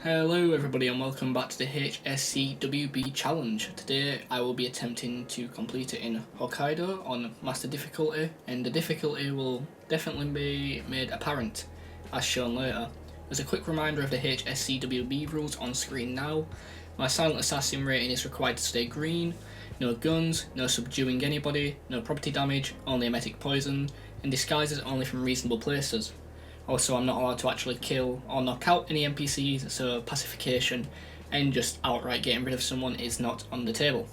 Hello everybody and welcome back to the HSCWB challenge. Today I will be attempting to complete it in Hokkaido on master difficulty, and the difficulty will definitely be made apparent as shown later. As a quick reminder of the HSCWB rules on screen now, my silent assassin rating is required to stay green, no guns, no subduing anybody, no property damage, only emetic poison, and disguises only from reasonable places. Also, I'm not allowed to actually kill or knock out any NPCs, so pacification and just outright getting rid of someone is not on the table.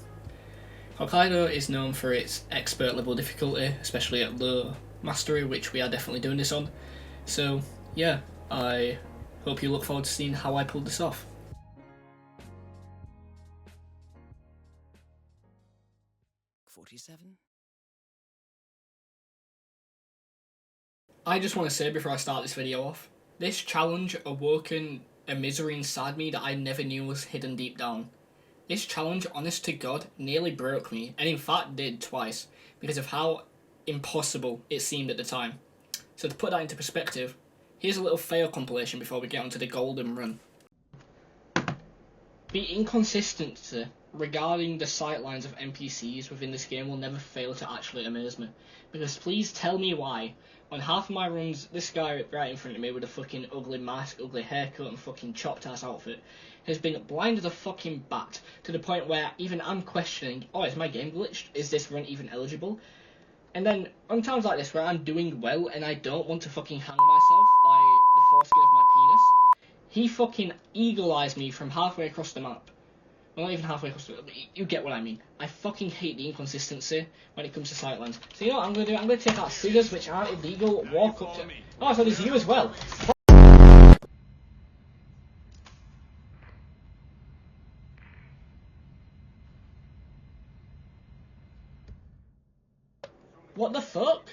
Hokkaido is known for its expert level difficulty, especially at low mastery, which we are definitely doing this on. So yeah, I hope you look forward to seeing how I pulled this off. I just want to say before I start this video off, this challenge awoken a misery inside me that I never knew was hidden deep down. This challenge, honest to God, nearly broke me, and in fact did twice, because of how impossible it seemed at the time. So to put that into perspective, here's a little fail compilation before we get onto the golden run. The inconsistency regarding the sightlines of NPCs within this game will never fail to actually amaze me, because please tell me why. On half of my runs, this guy right in front of me with a fucking ugly mask, ugly haircut and fucking chopped ass outfit has been blind as a fucking bat, to the point where even I'm questioning, oh, is my game glitched? Is this run even eligible? And then on times like this where I'm doing well and I don't want to fucking hang myself by the foreskin of my penis, he fucking eagle-eyes me from halfway across the map. Well, not even halfway across the map, but you get what I mean. I fucking hate the inconsistency when it comes to sightlines. So you know what I'm going to do? I'm going to take out scissors, which are illegal, walk up to... Oh, so there's you as well. What the fuck?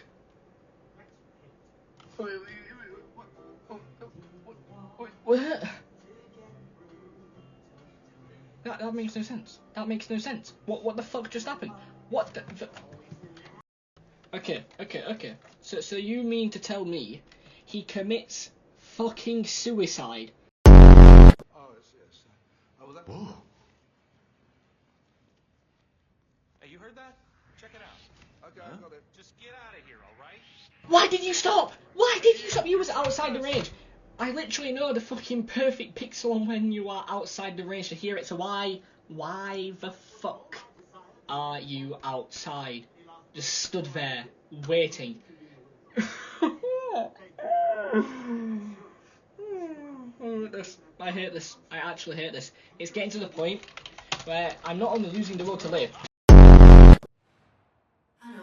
What? That makes no sense. That makes no sense. What the fuck just happened? What the... Okay. So you mean to tell me he commits fucking suicide? Oh, yes. Whoa. Hey, you heard that? Check it out. Okay, I got it. Just get out of here, alright? Why did you stop? Why did you stop? You was outside the range. I literally know the fucking perfect pixel on when you are outside the range to hear it, so why the fuck are you outside? Just stood there, waiting. I hate this. I actually hate this. It's getting to the point where I'm not only losing the will to live. Hello,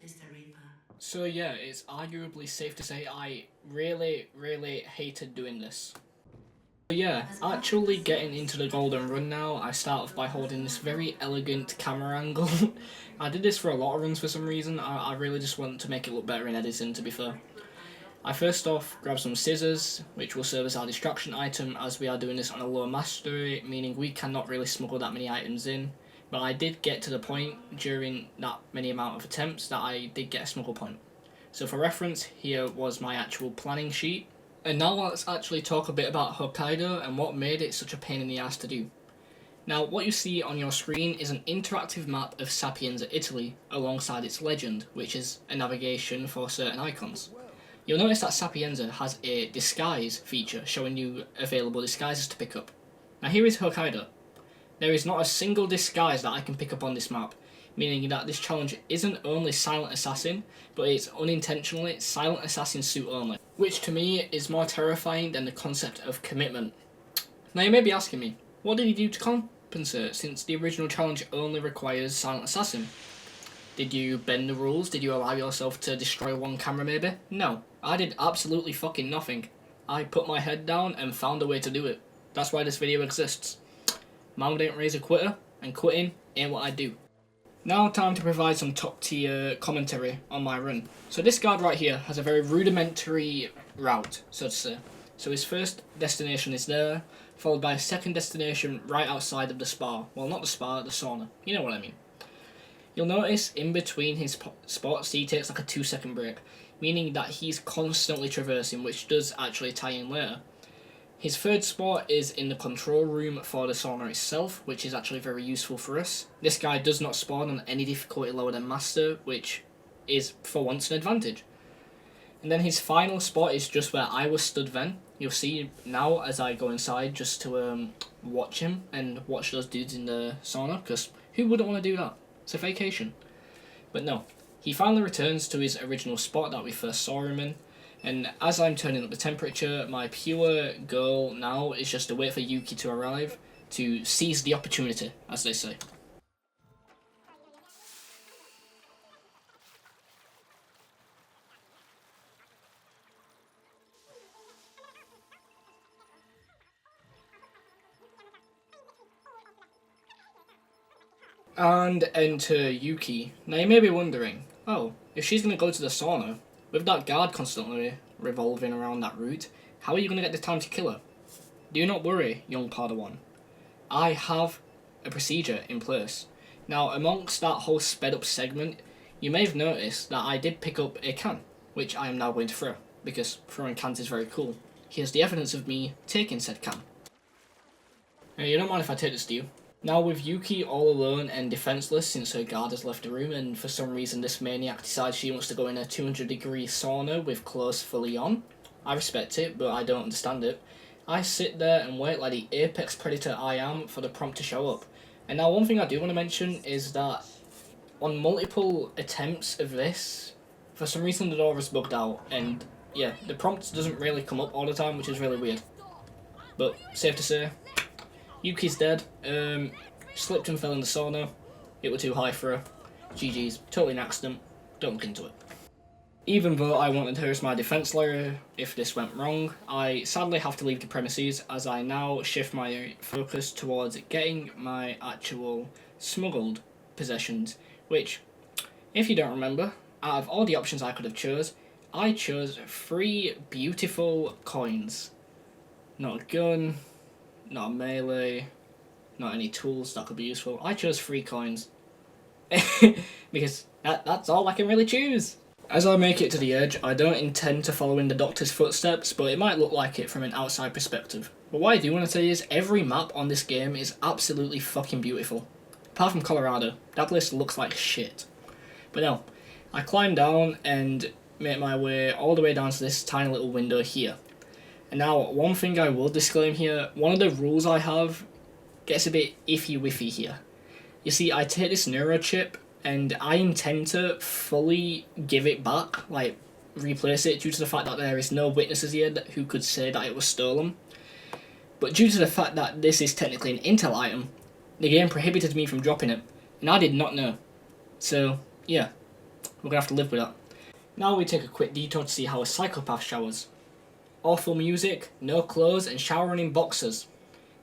Mr. Reaper. So yeah, it's arguably safe to say I really hated doing this. So yeah, actually getting into the golden run now, I start off by holding this very elegant camera angle. I did this for a lot of runs for some reason. I really just want to make it look better in editing, to be fair. I first off grab some scissors, which will serve as our distraction item, as we are doing this on a low mastery, meaning we cannot really smuggle that many items in. But I did get to the point during that many amount of attempts that I did get a smuggle point. So for reference, here was my actual planning sheet. And now let's actually talk a bit about Hokkaido and what made it such a pain in the ass to do. Now what you see on your screen is an interactive map of Sapienza, Italy, alongside its legend, which is a navigation for certain icons. You'll notice that Sapienza has a disguise feature showing you available disguises to pick up. Now here is Hokkaido. There is not a single disguise that I can pick up on this map, meaning that this challenge isn't only Silent Assassin, but it's unintentionally Silent Assassin suit only, which to me is more terrifying than the concept of commitment. Now you may be asking me, what did he do to compensate, since the original challenge only requires Silent Assassin? Did you bend the rules? Did you allow yourself to destroy one camera maybe? No, I did absolutely fucking nothing. I put my head down and found a way to do it. That's why this video exists. Mom didn't raise a quitter, and quitting ain't what I do. Now time to provide some top tier commentary on my run. So this guard right here has a very rudimentary route, so to say. So his first destination is there, followed by a second destination right outside of the spa. Well, not the spa, the sauna. You know what I mean. You'll notice in between his spots he takes like a 2-second break, meaning that he's constantly traversing, which does actually tie in later. His third spot is in the control room for the sauna itself, which is actually very useful for us. This guy does not spawn on any difficulty lower than Master, which is for once an advantage. And then his final spot is just where I was stood then. You'll see now as I go inside just to watch him and watch those dudes in the sauna, because who wouldn't want to do that? It's a vacation. But no, he finally returns to his original spot that we first saw him in. And as I'm turning up the temperature, my pure goal now is just to wait for Yuki to arrive, to seize the opportunity, as they say. And enter Yuki. Now you may be wondering, oh, if she's going to go to the sauna, with that guard constantly revolving around that route, how are you going to get the time to kill her? Do not worry, young Padawan. I have a procedure in place. Now, amongst that whole sped up segment, you may have noticed that I did pick up a can, which I am now going to throw, because throwing cans is very cool. Here's the evidence of me taking said can. Now, you don't mind if I take this, do you? Now, with Yuki all alone and defenseless since her guard has left the room, and for some reason this maniac decides she wants to go in a 200-degree sauna with clothes fully on, I respect it, but I don't understand it. I sit there and wait like the apex predator I am for the prompt to show up. And now one thing I do want to mention is that on multiple attempts of this, for some reason the door is bugged out, and yeah, the prompt doesn't really come up all the time, which is really weird. But safe to say, Yuki's dead. Slipped and fell in the sauna. It were too high for her. GG's. Totally an accident. Don't look into it. Even though I wanted her as my defense lawyer if this went wrong, I sadly have to leave the premises as I now shift my focus towards getting my actual smuggled possessions, which, if you don't remember, out of all the options I could have chose, I chose 3 beautiful coins. Not a gun, not a melee, not any tools that could be useful. I chose 3 coins. Because that's all I can really choose. As I make it to the edge, I don't intend to follow in the Doctor's footsteps, but it might look like it from an outside perspective. But what I do want to say is, every map on this game is absolutely fucking beautiful. Apart from Colorado, that place looks like shit. But no, I climb down and make my way all the way down to this tiny little window here. And now, one thing I will disclaim here, one of the rules I have gets a bit iffy-wiffy here. You see, I take this neurochip, and I intend to fully give it back, like, replace it, due to the fact that there is no witnesses here who could say that it was stolen. But due to the fact that this is technically an intel item, the game prohibited me from dropping it, and I did not know. So, yeah, we're gonna have to live with that. Now we take a quick detour to see how a psychopath showers. Awful music, no clothes, and showering in boxers.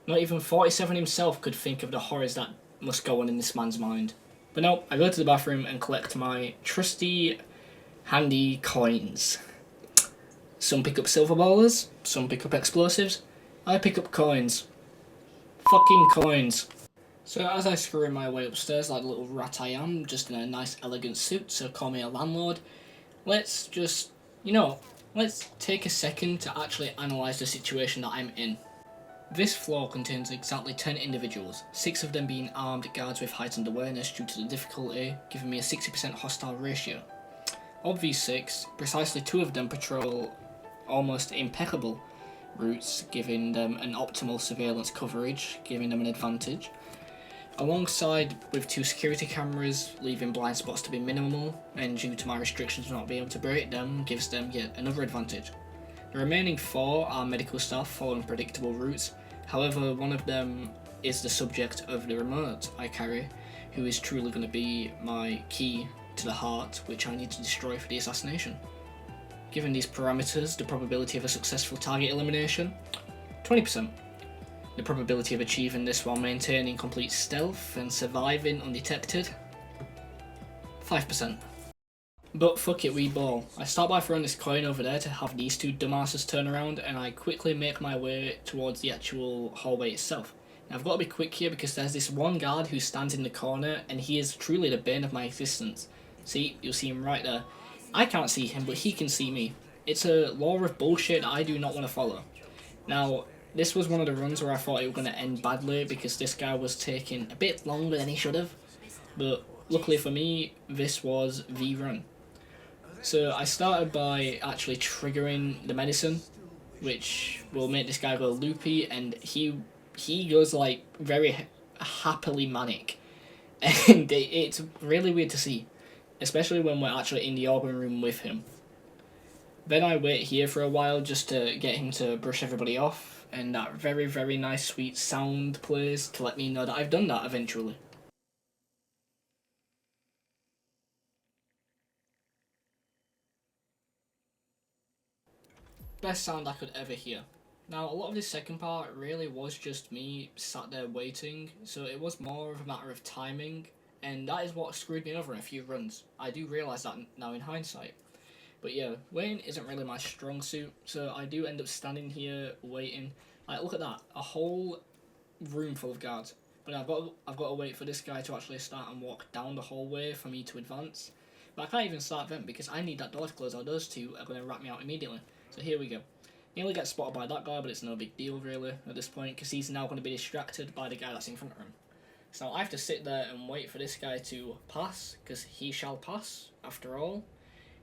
Not even 47 himself could think of the horrors that must go on in this man's mind. But no, I go to the bathroom and collect my trusty, handy coins. Some pick up silver ballers, some pick up explosives. I pick up coins. Fucking coins. So as I screw my way upstairs like the little rat I am, just in a nice elegant suit, so call me a landlord, let's just, let's take a second to actually analyse the situation that I'm in. This floor contains exactly 10 individuals, 6 of them being armed guards with heightened awareness due to the difficulty, giving me a 60% hostile ratio. Of these 6, precisely 2 of them patrol almost impeccable routes, giving them an optimal surveillance coverage, giving them an advantage, alongside with 2 security cameras, leaving blind spots to be minimal, and due to my restrictions not being able to break them, gives them yet another advantage. The remaining 4 are medical staff following predictable routes. However, one of them is the subject of the remote I carry, who is truly going to be my key to the heart, which I need to destroy for the assassination. Given these parameters, the probability of a successful target elimination, 20%. The probability of achieving this while maintaining complete stealth and surviving undetected, 5%. But fuck it, we ball. I start by throwing this coin over there to have these 2 dumbasses turn around, and I quickly make my way towards the actual hallway itself. Now I've got to be quick here because there's this one guard who stands in the corner, and he is truly the bane of my existence. See, you'll see him right there. I can't see him, but he can see me. It's a law of bullshit that I do not want to follow. Now, this was one of the runs where I thought it was going to end badly because this guy was taking a bit longer than he should have. But luckily for me, this was the run. So I started by actually triggering the medicine, which will make this guy go loopy, and he goes like very happily manic, and it's really weird to see, especially when we're actually in the organ room with him. Then I wait here for a while just to get him to brush everybody off, and that very, very nice sweet sound plays to let me know that I've done that eventually. Best sound I could ever hear. Now, a lot of this second part really was just me sat there waiting, so it was more of a matter of timing, and that is what screwed me over in a few runs. I do realise that now in hindsight. But yeah, waiting isn't really my strong suit, so I do end up standing here waiting. Like, look at that, a whole room full of guards. But I've got to wait for this guy to actually start and walk down the hallway for me to advance. But I can't even start them because I need that door to close, or those two are going to rat me out immediately. So here we go. Nearly get spotted by that guy, but it's no big deal really at this point because he's now going to be distracted by the guy that's in front of him. So I have to sit there and wait for this guy to pass, because he shall pass, after all.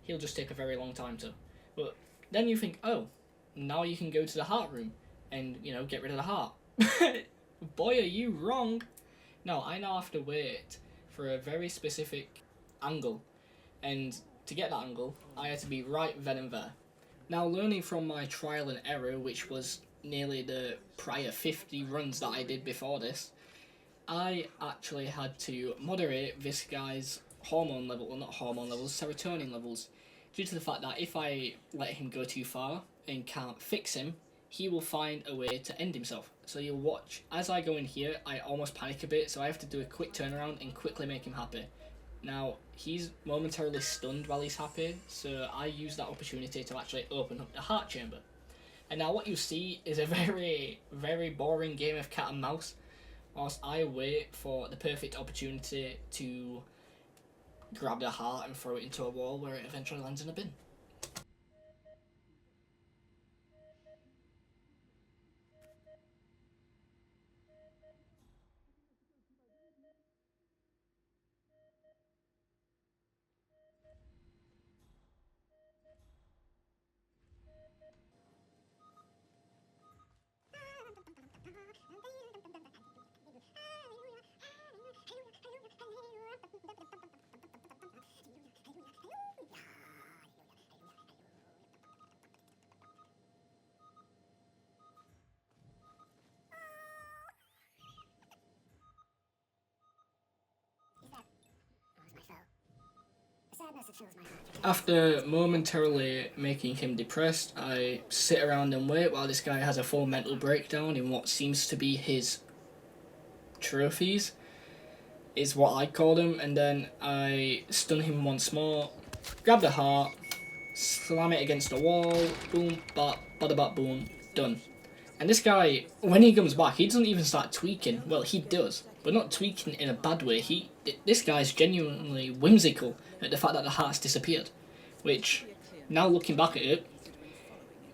He'll just take a very long time to. But then you think, oh, now you can go to the heart room and, you know, get rid of the heart. Boy, are you wrong. No, I now have to wait for a very specific angle. And to get that angle, I had to be right then and there. Now, learning from my trial and error, which was nearly the prior 50 runs that I did before this, I actually had to moderate this guy's hormone level, well not hormone levels, serotonin levels, due to the fact that if I let him go too far and can't fix him, he will find a way to end himself. So you'll watch, as I go in here, I almost panic a bit, so I have to do a quick turnaround and quickly make him happy. Now, he's momentarily stunned while he's happy, so I use that opportunity to actually open up the heart chamber. And now what you see is a very, very boring game of cat and mouse, whilst I wait for the perfect opportunity to grab the heart and throw it into a wall where it eventually lands in a bin. After momentarily making him depressed, I sit around and wait while this guy has a full mental breakdown in what seems to be his trophies, is what I call them, and then I stun him once more, grab the heart, slam it against the wall, boom, bap, bada bap, boom, done. And this guy, when he comes back, he doesn't even start tweaking. Well, he does, but not tweaking in a bad way. This guy's genuinely whimsical at the fact that the heart's disappeared. Which, now looking back at it,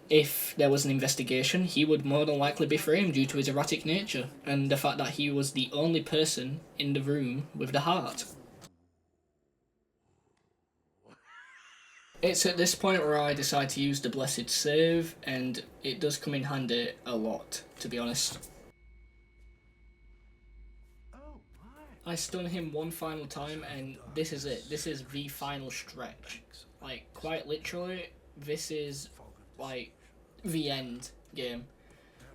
if there was an investigation, he would more than likely be framed due to his erratic nature and the fact that he was the only person in the room with the heart. It's at this point where I decide to use the blessed save, and it does come in handy a lot, to be honest. I stun him one final time, and this is it. This is the final stretch. Like, quite literally, this is, like, the end game.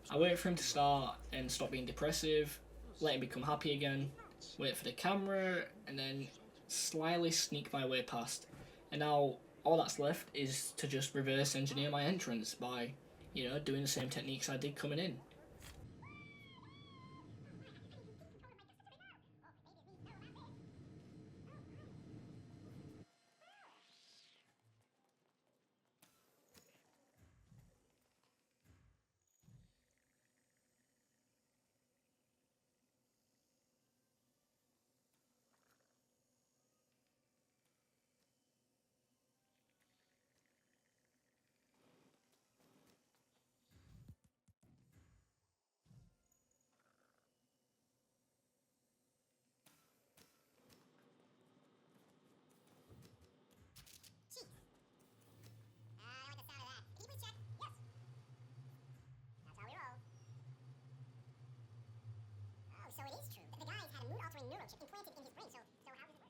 I wait for him to start and stop being depressive, let him become happy again, wait for the camera, and then slyly sneak my way past. And now, all that's left is to just reverse engineer my entrance by, you know, doing the same techniques I did coming in. So it is true that the guy's had a mood-altering neurochip implanted in his brain. So how does it work?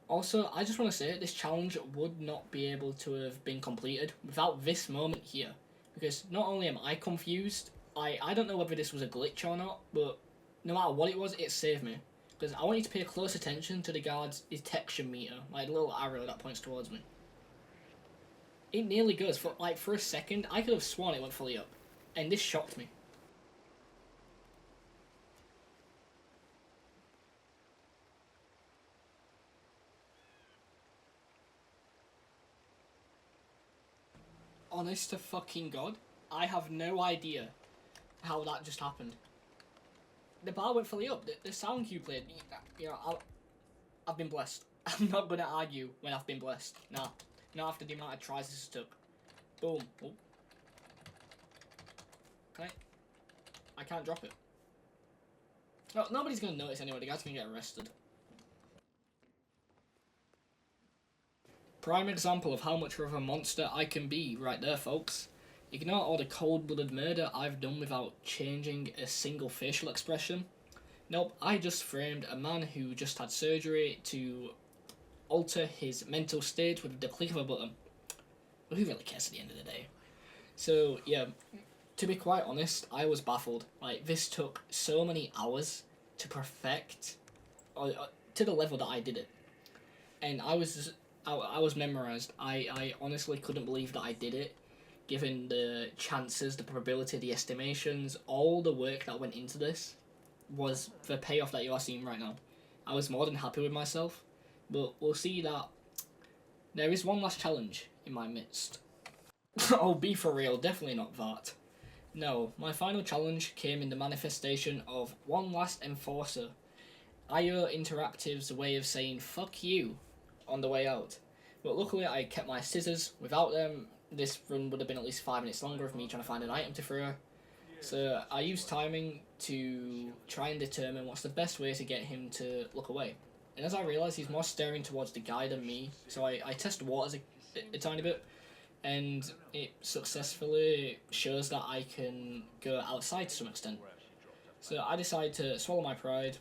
Also, I just want to say this challenge would not be able to have been completed without this moment here. Because not only am I confused, I don't know whether this was a glitch or not, but no matter what it was, it saved me. Because I want you to pay close attention to the guard's detection meter, like the little arrow that points towards me. It nearly goes. For a second, I could have sworn it went fully up. And this shocked me. Honest to fucking God, I have no idea how that just happened. The bar went fully up. The sound cue played. You know, I've been blessed. I'm not gonna argue when I've been blessed. Nah, not after the amount of tries this took. Boom. Oh. I can't drop it. No, nobody's gonna notice anyway. The guy's gonna get arrested. Prime example of how much of a monster I can be right there, folks. Ignore all the cold-blooded murder I've done without changing a single facial expression. Nope, I just framed a man who just had surgery to alter his mental state with the click of a button. Well, who really cares at the end of the day? So, yeah, to be quite honest, I was baffled. Like, this took so many hours to perfect, to the level that I did it. And I was memorized. I honestly couldn't believe that I did it, given the chances, the probability, the estimations, all the work that went into this was the payoff that you are seeing right now. I was more than happy with myself, but we'll see that there is one last challenge in my midst. Oh, be for real, definitely not that. No, my final challenge came in the manifestation of one last enforcer. IO Interactive's way of saying fuck you on the way out. But luckily I kept my scissors. Without them, this run would have been at least 5 minutes longer of me trying to find an item to throw. So I used timing to try and determine what's the best way to get him to look away. And as I realised, he's more staring towards the guy than me, so I test waters a tiny bit, and it successfully shows that I can go outside to some extent. So I decided to swallow my pride,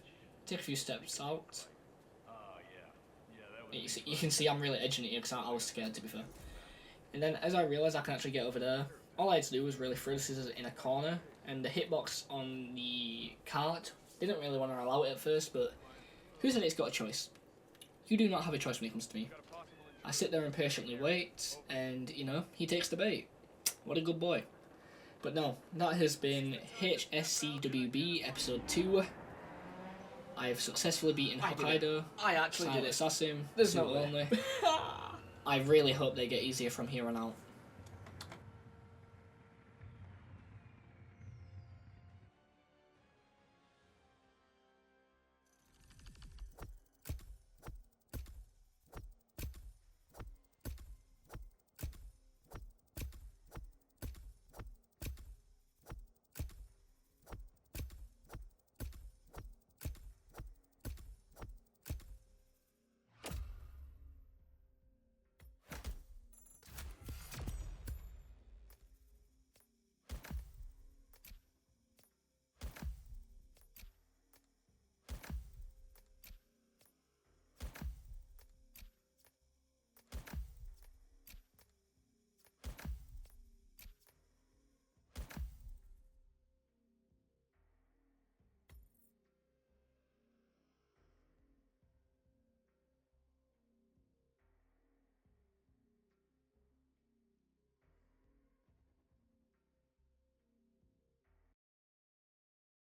take a few steps out. You can see I'm really edging it here because I was scared, to be fair. And then as I realised I can actually get over there, all I had to do was really throw the scissors in a corner, and the hitbox on the cart didn't really want to allow it at first, but who said it's got a choice? You do not have a choice when it comes to me. I sit there and patiently wait, and, you know, he takes the bait. What a good boy. But no, that has been HSCWB Episode 2. I have successfully beaten Hokkaido. I actually did it. Assassin. There's so no way. lonely. I really hope they get easier from here on out.